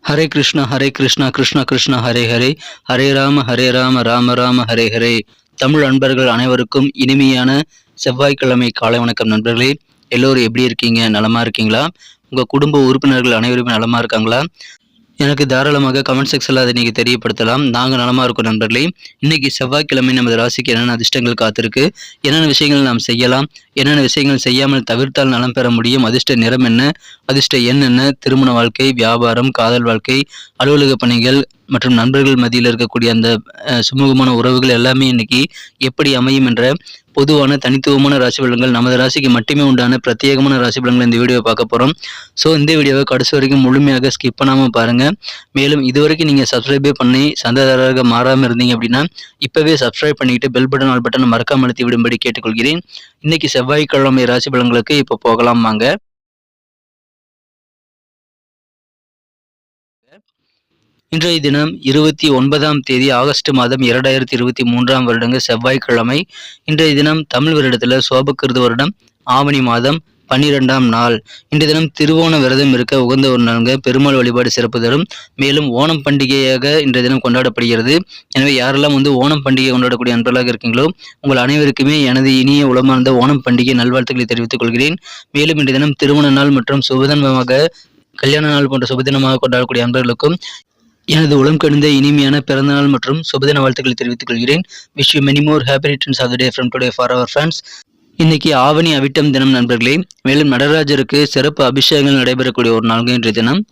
ஹரே கிருஷ்ணா கிருஷ்ண கிருஷ்ண ஹரே ஹரே, ஹரே ராம ராம ராம ஹரே ஹரே. தமிழ் நண்பர்கள் அனைவருக்கும் இனிமையான செவ்வாய்க்கிழமை காலை வணக்கம் நண்பர்களே. எல்லோரும் எப்படி இருக்கீங்க? நலமா இருக்கீங்களா? உங்கள் குடும்ப உறுப்பினர்கள் அனைவருமே நலமா இருக்காங்களா? எனக்கு தாராளமாக கமெண்ட் செக்ஷனில் அதை நீங்கள் தெரியப்படுத்தலாம். நாங்கள் நலமாக இருக்கோம் நண்பர்களே. இன்னைக்கு செவ்வாய்க்கிழமை நமது ராசிக்கு என்னென்ன அதிர்ஷ்டங்கள் காத்திருக்கு, என்னென்ன விஷயங்கள் நாம் செய்யலாம், என்னென்ன விஷயங்கள் செய்யாமல் தவிர்த்தால் நலம் பெற முடியும், அதிர்ஷ்ட நிறம் என்ன, அதிர்ஷ்ட எண் என்ன, திருமண வாழ்க்கை, வியாபாரம், காதல் வாழ்க்கை, அலுவலக பணிகள் மற்றும் நண்பர்கள் மத்தியில் இருக்கக்கூடிய அந்த சுமூகமான உறவுகள் எல்லாமே இன்னைக்கு எப்படி அமையும் என்ற பொதுவான தனித்துவமான ராசி பலன்கள், நமது ராசிக்கு மட்டுமே உண்டான பிரத்யேகமான ராசி பலன்கள் இந்த வீடியோவை பார்க்க போகிறோம். ஸோ இந்த வீடியோவை கடைசி வரைக்கும் முழுமையாக ஸ்கிப் பண்ணாமல் பாருங்கள். மேலும் இதுவரைக்கும் நீங்கள் சப்ஸ்கிரைபே பண்ணி சந்தாதாரராக மாறாமல் இருந்தீங்க அப்படின்னா இப்போவே சப்ஸ்கிரைப் பண்ணிக்கிட்டு பெல் பட்டன் ஆல் பட்டனை மறக்காமல் அழுத்தி விடும்படி கேட்டுக்கொள்கிறேன். இன்னைக்கு செவ்வாய்க்கிழமை ராசி பலன்களுக்கு இப்போ போகலாம் வாங்க. இன்றைய தினம் 29ஆம் தேதி ஆகஸ்ட் மாதம் 2023ஆம் வருடங்க செவ்வாய்க்கிழமை. இன்றைய தினம் தமிழ் வருடத்தில் சோபக்கிருது வருடம் ஆவணி மாதம் 12ஆம் நாள். இன்றைய தினம் திருவோண விரதம் இருக்க உகந்த ஒரு நாளுங்க. பெருமாள் வழிபாடு சிறப்பு தரும். மேலும் ஓணம் பண்டிகையாக இன்றைய தினம் கொண்டாடப்படுகிறது. எனவே யாரெல்லாம் ஓணம் பண்டிகை கொண்டாடக்கூடிய நண்பர்களாக இருக்கீங்களோ உங்கள் அனைவருக்குமே எனது இனிய உளமார்ந்த ஓணம் பண்டிகை நல்வாழ்த்துக்களை தெரிவித்துக் கொள்கிறேன். மேலும் இன்றைய தினம் திருமண நாள் மற்றும் சுபதினமாக கல்யாண நாள் போன்ற சுபதினமாக கொண்டாடக்கூடிய நண்பர்களுக்கும் எனது உளம் கணிந்த இனிமையான பிறந்தநாள் மற்றும் சுபதின வாழ்த்துக்களை தெரிவித்துக் கொள்கிறேன். Wish you many more happy returns of the day from today for our friends. இன்னைக்கு ஆவணி அவிட்டம் தினம் நண்பர்களே. மேலும் நடராஜருக்கு சிறப்பு அபிஷேகங்கள் நடைபெறக்கூடிய ஒரு நாள்கள் இன்றைய தினம்.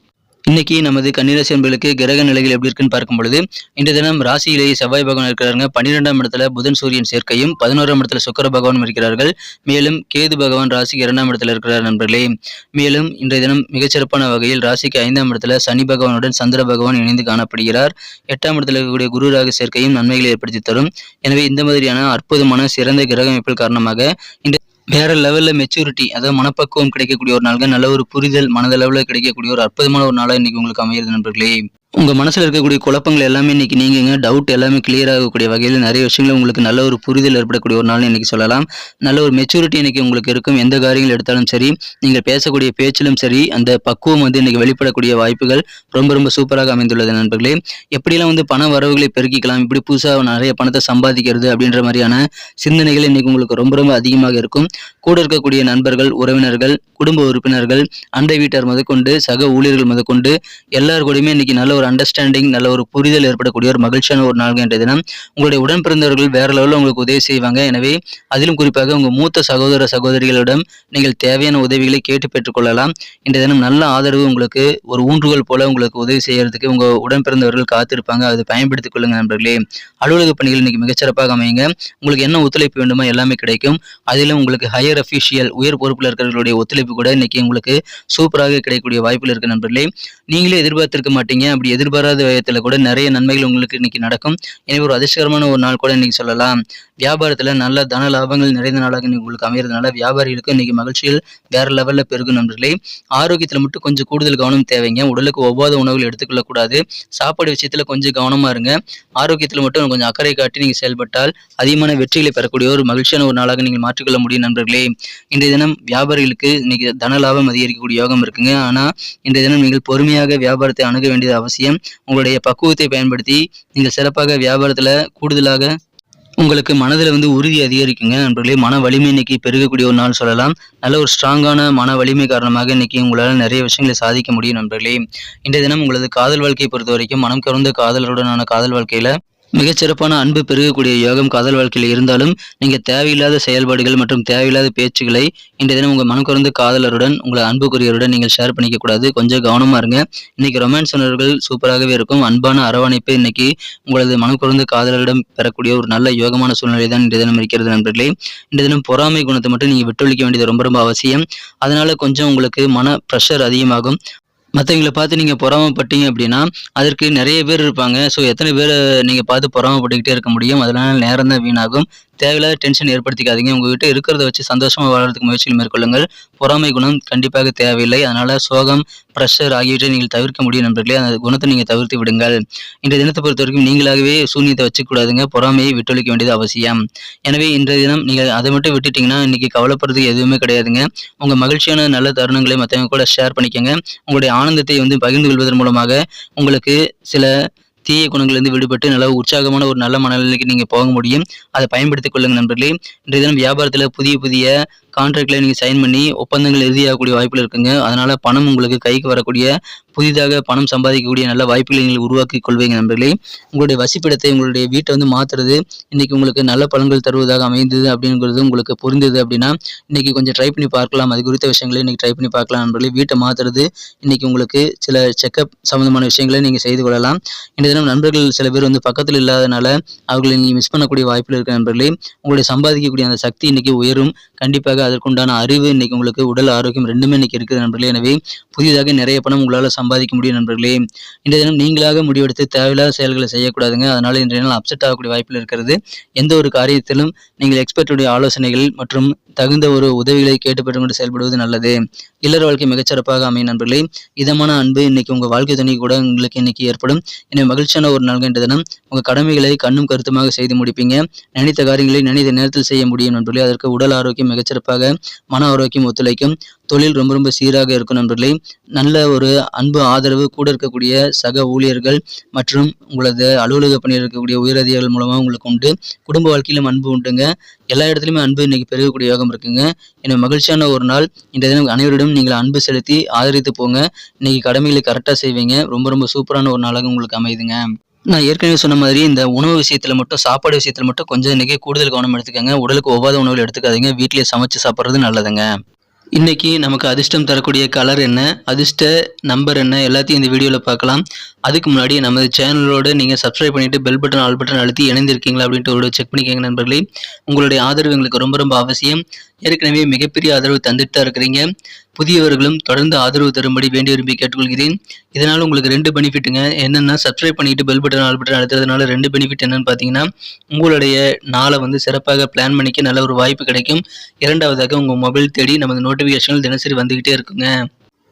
இன்னைக்கு நமது கன்னிராசி என்பர்களுக்கு கிரக நிலைகள் எப்படி இருக்குன்னு பார்க்கும் பொழுது இந்த தினம் ராசியிலேயே செவ்வாய் பகவான் இருக்கிறாங்க. 12ஆம் இடத்துல புதன் சூரியன் சேர்க்கையும் 11ஆம் இடத்துல சுக்கிர பகவானும் இருக்கிறார்கள். மேலும் கேது பகவான் ராசிக்கு 2ஆம் இடத்துல இருக்கிறார் நண்பர்களே. மேலும் இன்றைய தினம் மிகச்சிறப்பான வகையில் ராசிக்கு 5ஆம் இடத்துல சனி பகவானுடன் சந்திர பகவான் இணைந்து காணப்படுகிறார். 8ஆம் இடத்துல இருக்கக்கூடிய குரு ராகு சேர்க்கையும் நன்மைகளை ஏற்படுத்தி தரும். எனவே இந்த மாதிரியான அற்புதமான சிறந்த கிரக அமைப்புகள் காரணமாக இந்த வேற லெவல்ல மெச்சூரிட்டி, அதாவது மனப்பக்குவம் கிடைக்கக்கூடிய ஒரு நாள்கள், நல்ல ஒரு புரிதல் மனதளவில் கிடைக்கக்கூடிய ஒரு அற்புதமான ஒரு நாளாக இன்னைக்கு உங்களுக்கு அமைகிறது நண்பர்களே. உங்க மனசுல இருக்கக்கூடிய குழப்பங்கள் எல்லாமே இன்னைக்கு நீங்க டவுட் எல்லாமே கிளியர் ஆகக்கூடிய வகையில் நிறைய விஷயங்கள் உங்களுக்கு நல்ல ஒரு புரிதல் ஏற்படக்கூடிய ஒரு நாள் இன்னைக்கு சொல்லலாம். நல்ல ஒரு மெச்சூரிட்டி இன்னைக்கு உங்களுக்கு இருக்கும். எந்த காரியங்கள் எடுத்தாலும் சரி, நீங்கள் பேசக்கூடிய பேச்சிலும் சரி, அந்த பக்குவம் இன்னைக்கு வெளிப்படக்கூடிய வாய்ப்புகள் ரொம்ப ரொம்ப சூப்பராக அமைந்துள்ளது நண்பர்களே. எப்படிலாம் பண வரவுகளை பெருக்கிக்கலாம், இப்படி புதுசாக நிறைய பணத்தை சம்பாதிக்கிறது அப்படின்ற மாதிரியான சிந்தனைகள் இன்னைக்கு உங்களுக்கு ரொம்ப ரொம்ப அதிகமாக இருக்கும். கூட இருக்கக்கூடிய நண்பர்கள், உறவினர்கள், குடும்ப உறுப்பினர்கள், அண்டை வீட்டார் முதற்கொண்டு சக ஊழியர்கள் முதற்கொண்டு எல்லாரும் கூடயுமே இன்னைக்கு நல்ல ஒரு அண்டர்ஸ்டாண்டிங், நல்ல ஒரு புரிதல் ஏற்படக்கூடிய ஒரு மகிழ்ச்சியான ஒரு நாள் என்ற தினம். உங்களுடைய உடன் பிறந்தவர்கள் வேற லெவலில் உங்களுக்கு உதவி செய்வாங்க. எனவே அதிலும் குறிப்பாக உங்க மூத்த சகோதர சகோதரிகளிடம் நீங்கள் தேவையான உதவிகளை கேட்டு பெற்றுக்கொள்ளலாம். இன்றைய தினம் நல்ல ஆதரவு உங்களுக்கு ஒரு ஊன்றுகோல் போல உங்களுக்கு உதவி செய்யறதுக்கு உங்க உடன் பிறந்தவர்கள் காத்திருப்பாங்க. அதை பயன்படுத்திக் கொள்ளுங்க நண்பர்களே. அலுவலக பணிகள் இன்னைக்கு மிகச்சிறப்பாக அமையுங்க. உங்களுக்கு என்ன ஒத்துழைப்பு வேண்டுமோ எல்லாமே கிடைக்கும். அதிலும் உங்களுக்கு ஹையர் அஃபீஷியல் உயர் பொறுப்பில் இருக்கிறவர்களுடைய ஒத்துழைப்பு கூட இன்னைக்கு உங்களுக்கு சூப்பராக கிடைக்கக்கூடிய வாய்ப்புகள் இருக்கு நண்பர்களே. நீங்களே எதிர்பார்த்திருக்க மாட்டீங்க, அப்படி எதிர்பாராத விதத்துல கூட நிறைய நன்மைகள் உங்களுக்கு இன்னைக்கு நடக்கும். எனவே ஒரு அதிர்ஷ்டகரமான ஒரு நாள் கூட இன்னைக்கு சொல்லலாம். வியாபாரத்துல நல்ல தன லாபங்கள் நிறைந்த நாளாக இன்னைக்கு உங்களுக்கு அமையறதுனால வியாபாரிகளுக்கு இன்னைக்கு மகிழ்ச்சிகள் வேற லெவல்ல பெருகும் நண்பர்களே. ஆரோக்கியத்துல மட்டும் கொஞ்சம் கூடுதல் கவனம் தேவைங்க. உடலுக்கு ஒவ்வாத உணவுகள் எடுத்துக்கொள்ளக்கூடாது. சாப்பாடு விஷயத்துல கொஞ்சம் கவனமா இருங்க. ஆரோக்கியத்துல மட்டும் கொஞ்சம் அக்கறை காட்டி நீங்க செயல்பட்டால் அதிகமான வெற்றிகளை பெறக்கூடிய ஒரு மகிழ்ச்சியான ஒரு நாளாக நீங்கள் மாற்றிக்கொள்ள முடியும் நண்பர்களே. இன்றைய தினம் வியாபாரிகளுக்கு இன்னைக்கு தன லாபம் அதிகரிக்கக்கூடிய யோகம் இருக்குங்க. ஆனா இன்றைய தினம் நீங்கள் பொறுமையாக வியாபாரத்தை அணுக வேண்டியது அவசியம். உங்களுடைய பக்குவத்தை பயன்படுத்தி நீங்கள் சிறப்பாக வியாபாரத்துல கூடுதலாக உங்களுக்கு மனதில் உறுதி அதிகரிக்குங்க நண்பர்களே. மன வலிமை இன்னைக்கு பெருகக்கூடிய ஒரு நாள் சொல்லலாம். நல்ல ஒரு ஸ்ட்ராங்கான மன வலிமை காரணமாக இன்னைக்கு உங்களால் நிறைய விஷயங்களை சாதிக்க முடியும் நண்பர்களே. இன்றைய தினம் உங்களது காதல் வாழ்க்கையை பொறுத்த வரைக்கும் மனம் கவர்ந்த காதலருடனான காதல் வாழ்க்கையில மிகச்சிறப்பான அன்பு பெருகக்கூடிய யோகம் காதல் வாழ்க்கையில் இருந்தாலும் நீங்க தேவையில்லாத செயல்பாடுகள் மற்றும் தேவையில்லாத பேச்சுகளை இன்றைய தினம் உங்க மனம் கவர்ந்த காதலருடன் உங்களை அன்புக்குரியருடன் நீங்கள் ஷேர் பண்ணிக்க கூடாது. கொஞ்சம் கவனமா இருங்க. இன்னைக்கு ரொமான்ஸ் உணர்வுகள் சூப்பராகவே இருக்கும். அன்பான அரவணைப்பு இன்னைக்கு உங்களது மனம் கவர்ந்த காதலரிடம் பெறக்கூடிய ஒரு நல்ல யோகமான சூழ்நிலை தான் இன்றைய தினம் இருக்கிறது நண்பர்களே. இன்றைய தினம் பொறாமை குணத்தை மட்டும் நீங்க விட்டொழிக்க வேண்டியது ரொம்ப ரொம்ப அவசியம். அதனால கொஞ்சம் உங்களுக்கு மன ப்ரெஷர் அதிகமாகும். மற்றவங்களை பார்த்து நீங்கள் பொறாமப்பட்டீங்க அப்படின்னா அதற்கு நிறைய பேர் இருப்பாங்க. ஸோ எத்தனை பேர் நீங்கள் பார்த்து பொறாமப்பட்டுக்கிட்டே இருக்க முடியும்? அதனால நேரம் தான் வீணாகும். தேவையில்லாத டென்ஷன் ஏற்படுத்திக்காதீங்க. உங்ககிட்ட இருக்கிறத வச்சு சந்தோஷமா வாழறதுக்கு முயற்சிகள் மேற்கொள்ளுங்கள். பொறாமை குணம் கண்டிப்பாக தேவையில்லை. அதனால சோகம், பிரஷர் ஆகியவற்றை நீங்கள் தவிர்க்க முடியும் நண்பர்களே. அந்த குணத்தை நீங்க தவிர்த்து விடுங்கள். இன்றைய தினத்தை பொறுத்தவரைக்கும் நீங்களாகவே சூனியத்தை வச்சுக்கூடாதுங்க. பொறாமையை விட்டொழிக்க வேண்டியது அவசியம். எனவே இன்றைய தினம் நீங்க அதை மட்டும் விட்டுட்டீங்கன்னா இன்னைக்கு கவலைப்படுறதுக்கு எதுவுமே கிடையாதுங்க. உங்க மகிழ்ச்சியான நல்ல தருணங்களை மற்றவங்க கூட ஷேர் பண்ணிக்கங்க. உங்களுடைய ஆனந்தத்தை பகிர்ந்து கொள்வதன் மூலமாக உங்களுக்கு சில தீய குணங்களிலிருந்து விடுபட்டு நல்ல உற்சாகமான ஒரு நல்ல மனநிலைக்கு நீங்க போக முடியும். அதை பயன்படுத்திக் கொள்ளுங்க நண்பர்களே. இன்றைய தினம் வியாபாரத்துல புதிய புதிய கான்ட்ராக்ட்ல நீங்க சைன் பண்ணி ஒப்பந்தங்கள் இறுதியாகக்கூடிய வாய்ப்புகள் இருக்குங்க. அதனால பணம் உங்களுக்கு கைக்கு வரக்கூடிய, புதிதாக பணம் சம்பாதிக்கக்கூடிய நல்ல வாய்ப்புகளை நீங்கள் உருவாக்கி கொள்வீங்க நண்பர்களே. உங்களுடைய வசிப்பிடத்தை, உங்களுடைய வீட்டை மாத்துறது இன்னைக்கு உங்களுக்கு நல்ல பலன்கள் தருவதாக அமைந்தது அப்படிங்கிறது உங்களுக்கு புரிந்தது அப்படின்னா இன்னைக்கு கொஞ்சம் ட்ரை பண்ணி பார்க்கலாம். அது குறித்த விஷயங்களை இன்னைக்கு ட்ரை பண்ணி பார்க்கலாம் நண்பர்களே. வீட்டை மாத்துறது இன்னைக்கு உங்களுக்கு சில செக்அப் சம்பந்தமான விஷயங்களை நீங்க செய்து கொள்ளலாம். இந்த தினம் நண்பர்கள் சில பேர் பக்கத்தில் இல்லாதனால அவர்களை நீங்க மிஸ் பண்ணக்கூடிய வாய்ப்புகள் இருக்கு நண்பர்களே. உங்களுடைய சம்பாதிக்கக்கூடிய அந்த சக்தி இன்னைக்கு உயரும். கண்டிப்பாக அதற்குண்டான அறிவு இன்னைக்கு உங்களுக்கு, உடல் ஆரோக்கியம் ரெண்டுமே இன்னைக்கு இருக்குது நண்பர்களே. எனவே புதிதாக நிறைய பணம் உங்களால் சம்பாதிக்க முடியும் நண்பர்களே. இன்றைய தினம் நீங்களாக முடிவெடுத்து தேவையில்லாத செயல்களை செய்யக்கூடாதுங்க. அதனால இன்றைய நாள் அப்செட் ஆகக்கூடிய வாய்ப்புகள் இருக்கிறது. எந்த ஒரு காரியத்திலும் நீங்கள் எக்ஸ்பர்ட்டுடைய ஆலோசனைகள் மற்றும் தகுந்த ஒரு உதவிகளை கேட்டு பெற்றுக்கொண்டு செயல்படுவது நல்லது. இல்லற வாழ்க்கை மிகச்சிறப்பாக அமையும் நண்பர்களே. இதமான அன்பு இன்னைக்கு உங்க வாழ்க்கை துணை கூட உங்களுக்கு இன்னைக்கு ஏற்படும். எனவே மகிழ்ச்சியான ஒரு நாள் என்ற தினம். உங்க கடமைகளை கண்ணும் கருத்துமாக செய்து முடிப்பீங்க. நினைத்த காரியங்களை நினைத்த நேரத்தில் செய்ய முடியும் நண்பர்களே. அதற்கு உடல் ஆரோக்கியம் மிகச்சிறப்பாக, மன ஆரோக்கியம் ஒத்துழைக்கும். தொழில் ரொம்ப ரொம்ப சீராக இருக்கும் நண்பர்களே. நல்ல ஒரு அன்பு, ஆதரவு கூட இருக்கக்கூடிய சக ஊழியர்கள் மற்றும் உங்களது அலுவலக பணியில் இருக்கக்கூடிய உயரதிகாரிகள் மூலமாக உங்களுக்கு உண்டு. குடும்ப வாழ்க்கையிலும் அன்பு உண்டுங்க. எல்லா இடத்துலையுமே அன்பு இன்னைக்கு பெருகக்கூடிய யோகம் இருக்குங்க. எனவே மகிழ்ச்சியான ஒரு நாள். இன்றைய தினம் அனைவரிடம் நீங்கள் அன்பு செலுத்தி ஆதரித்து போங்க. இன்னைக்கு கடமைகளை கரெக்டாக செய்வீங்க. ரொம்ப ரொம்ப சூப்பரான ஒரு நாளாக உங்களுக்கு அமையுதுங்க. நான் ஏற்கனவே சொன்ன மாதிரி இந்த உணவு விஷயத்துல மட்டும், சாப்பாடு விஷயத்துல மட்டும் கொஞ்சம் இன்னைக்கு கூடுதல் கவனம் எடுத்துக்கங்க. உடலுக்கு ஒவ்வாத உணவுகள் எடுத்துக்காதீங்க. வீட்டிலேயே சமைச்சு சாப்பிட்றது நல்லதுங்க. இன்னைக்கு நமக்கு அதிர்ஷ்டம் தரக்கூடிய கலர் என்ன, அதிர்ஷ்ட நம்பர் என்ன, எல்லாத்தையும் இந்த வீடியோவில் பார்க்கலாம். அதுக்கு முன்னாடி நமது சேனலோட நீங்கள் சப்ஸ்கிரைப் பண்ணிட்டு பெல் பட்டன், ஆல் பட்டன் அழுத்தி இணைந்திருக்கீங்களா அப்படின்ட்டு ஒரு செக் பண்ணிக்கோங்க நண்பர்களே. உங்களுடைய ஆதரவு எங்களுக்கு ரொம்ப ரொம்ப அவசியம். ஏற்கனவே மிகப்பெரிய ஆதரவு தந்துட்டு தான் இருக்கிறீங்க. புதியவர்களும் தொடர்ந்து ஆதரவு தரும்படி வேண்டி விரும்பி கேட்டுக்கொள்கிறேன். இதனால் உங்களுக்கு 2 பெனிஃபிட்டுங்க. என்னென்னா, சப்ஸ்கிரைப் பண்ணிட்டு பெல் பட்டன், ஆல் பட்டன் அழுத்துறதுனால 2 பெனிஃபிட் என்னன்னு பார்த்தீங்கன்னா, உங்களுடைய நாளை சிறப்பாக பிளான் பண்ணிக்க நல்ல ஒரு வாய்ப்பு கிடைக்கும். இரண்டாவதாக உங்கள் மொபைல் தேடி நமது நோட்டிஃபிகேஷன்கள் தினசரி வந்துகிட்டே இருக்குங்க.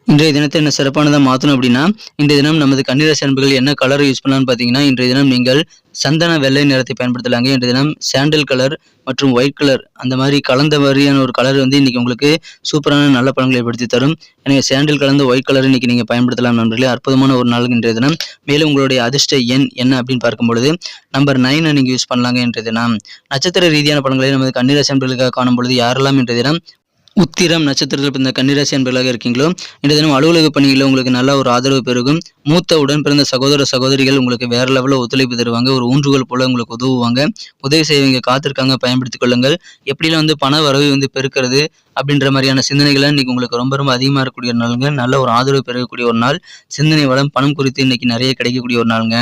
இன்றைய தினத்தை என்ன சிறப்பானதாக மாற்றணும் அப்படின்னா, இன்றைய தினம் நமது கன்னிராசி அன்பர்கள் என்ன கலர் யூஸ் பண்ணலாம்னு பார்த்தீங்கன்னா, இன்றைய தினம் நீங்கள் சந்தன வெள்ளை நிறத்தை பயன்படுத்தலாங்க. இன்றைய தினம் சாண்டல் கலர் மற்றும் ஒயிட் கலர் அந்த மாதிரி கலந்த மாதிரியான ஒரு கலர் இன்னைக்கு உங்களுக்கு சூப்பரான நல்ல பலன்களை ஏற்படுத்தி தரும். எனவே சாண்டல் கலந்த ஒயிட் கலர் இன்னைக்கு நீங்கள் பயன்படுத்தலாம் நண்பர்களே. அற்புதமான ஒரு நாள் இன்றைய தினம். மேலும் உங்களுடைய அதிர்ஷ்ட எண் என்ன அப்படின்னு பார்க்கும்பொழுது நம்பர் 9 நீங்கள் யூஸ் பண்ணலாங்க இன்றைய தினம். நட்சத்திர ரீதியான பலன்களை நமது கன்னிராசி அன்பர்களுக்காக காணும் பொழுது யாரெல்லாம் இன்றைய தினம் உத்திரம் நட்சத்திரத்தில் பிறந்த கன்னிராசி அன்பர்களாக இருக்கீங்களோ, இன்றைய தினம் அலுவலக பணிகளில் உங்களுக்கு நல்ல ஒரு ஆதரவு பெருகும். மூத்த உடன் பிறந்த சகோதர சகோதரிகள் உங்களுக்கு வேற லெவலில் ஒத்துழைப்பு தருவாங்க. ஒரு ஊன்றுகோல் போல உங்களுக்கு உதவுவாங்க. உதவி செய்வங்க காத்திருக்காங்க, பயன்படுத்திக் கொள்ளுங்கள். எப்படிலாம் பண வரவு பெருக்கிறது அப்படின்ற மாதிரியான சிந்தனைகளை இன்னைக்கு உங்களுக்கு ரொம்ப ரொம்ப அதிகமாக இருக்கக்கூடிய ஒரு நாளுங்க. நல்ல ஒரு ஆதரவு பெறக்கூடிய ஒரு நாள். சிந்தனை வளம், பணம் குறித்து இன்னைக்கு நிறைய கிடைக்கக்கூடிய ஒரு நாளுங்க.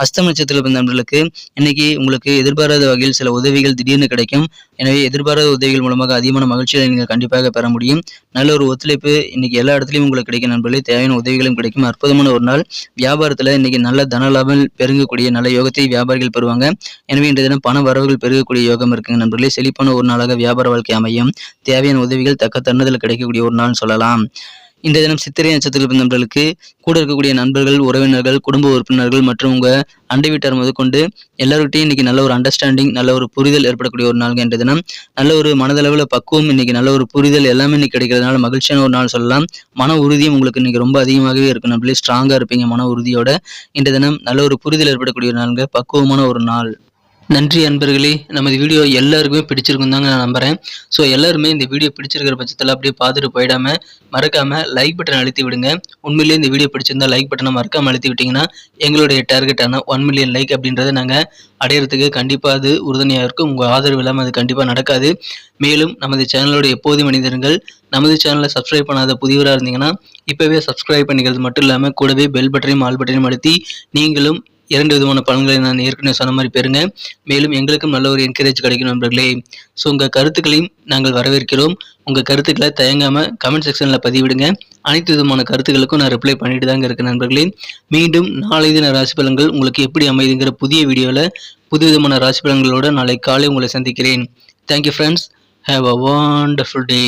அஸ்தம் நட்சத்திரத்தில் பிறந்த நண்பர்களுக்கு இன்னைக்கு உங்களுக்கு எதிர்பாராத வகையில் சில உதவிகள் திடீர்னு கிடைக்கும். எனவே எதிர்பாராத உதவிகள் மூலமாக அதிகமான மகிழ்ச்சியை நீங்கள் கண்டிப்பாக பெற முடியும். நல்ல ஒரு ஒத்துழைப்பு இன்னைக்கு எல்லா இடத்துலையும் உங்களுக்கு கிடைக்கும் நண்பர்களே. தேவையான உதவிகளும் கிடைக்கும். அற்புதமான ஒரு நாள். வியாபாரத்தில் இன்னைக்கு நல்ல தனலாபம் பெருங்கக்கூடிய நல்ல யோகத்தை வியாபாரிகள் பெறுவாங்க. எனவே இன்றைய தினம் பண வரவுகள் பெருகக்கூடிய யோகம் இருக்குங்க நண்பர்களே. செழிப்பான ஒரு நாளாக வியாபார வாழ்க்கை அமையும். தேவையான உதவிகள் தக்க தருணத்தில் கிடைக்கக்கூடிய ஒரு நாள் சொல்லலாம். இந்த தினம் சித்திரை நட்சத்திரத்தில் நண்பர்களுக்கு கூட இருக்கக்கூடிய நண்பர்கள், உறவினர்கள், குடும்ப உறுப்பினர்கள் மற்றும் உங்க அண்டை வீட்டார் முதற்கொண்டு எல்லார்கிட்டையும் இன்னைக்கு நல்ல ஒரு அண்டர்ஸ்டாண்டிங், நல்ல ஒரு புரிதல் ஏற்படக்கூடிய ஒரு நாள் என்ற தினம். நல்ல ஒரு மனதளவில் பக்குவம், இன்னைக்கு நல்ல ஒரு புரிதல் எல்லாமே இன்னைக்கு கிடைக்கிறதுனால மகிழ்ச்சியான ஒரு நாள் சொல்லலாம். மன உறுதியும் உங்களுக்கு இன்னைக்கு ரொம்ப அதிகமாகவே இருக்கும் நண்பர்களே. ஸ்ட்ராங்கா இருப்பீங்க மன உறுதியோட. இந்த தினம் நல்ல ஒரு புரிதல் ஏற்படக்கூடிய ஒரு நாளுங்க. பக்குவமான ஒரு நாள். நன்றி அன்பர்களே. நமது வீடியோ எல்லாருக்குமே பிடிச்சிருக்கும் தாங்க நான் நம்புறேன். ஸோ எல்லாருமே இந்த வீடியோ பிடிச்சிருக்கிற பட்சத்தில் அப்படியே பார்த்துட்டு போயிடாம மறக்காம லைக் பட்டன் அழுத்தி விடுங்க. உண்மையிலேயே இந்த வீடியோ பிடிச்சிருந்தா லைக் பட்டனை மறக்காம அழுத்தி விட்டீங்கன்னா எங்களுடைய டார்கெட்டான 1 மில்லியன் லைக் அப்படின்றத நாங்கள் அடையிறதுக்கு கண்டிப்பாக அது உறுதுணையாக இருக்கும். உங்கள் ஆதரவு இல்லாமல் அது கண்டிப்பாக நடக்காது. மேலும் நமது சேனலோட எப்போதும் மனிதர்கள் நமது சேனலை சப்ஸ்கிரைப் பண்ணாத புதியவராக இருந்தீங்கன்னா இப்போவே சப்ஸ்கிரைப் பண்ணிக்கிறது மட்டும் இல்லாமல் கூடவே பெல் பட்டனையும் ஆல் பட்டனையும் அழுத்தி நீங்களும் 2 விதமான பலன்களை நான் ஏற்கனவே சொன்ன மாதிரி பெறுங்க. மேலும் எங்களுக்கும் நல்ல ஒரு என்கரேஜ் கிடைக்கும் நண்பர்களே. ஸோ உங்கள் கருத்துக்களையும் நாங்கள் வரவேற்கிறோம். உங்கள் கருத்துக்களை தயங்காமல் கமெண்ட் செக்ஷனில் பதிவிடுங்க. அனைத்து விதமான கருத்துக்களுக்கும் நான் ரிப்ளை பண்ணிட்டு தாங்க இருக்கேன் நண்பர்களே. மீண்டும் நாளை தின ராசி பலன்கள் உங்களுக்கு எப்படி அமைதுங்கிற புதிய வீடியோவில் புதுவிதமான ராசி பலன்களோடு நாளை காலை உங்களை சந்திக்கிறேன். Thank you friends. Have a wonderful day.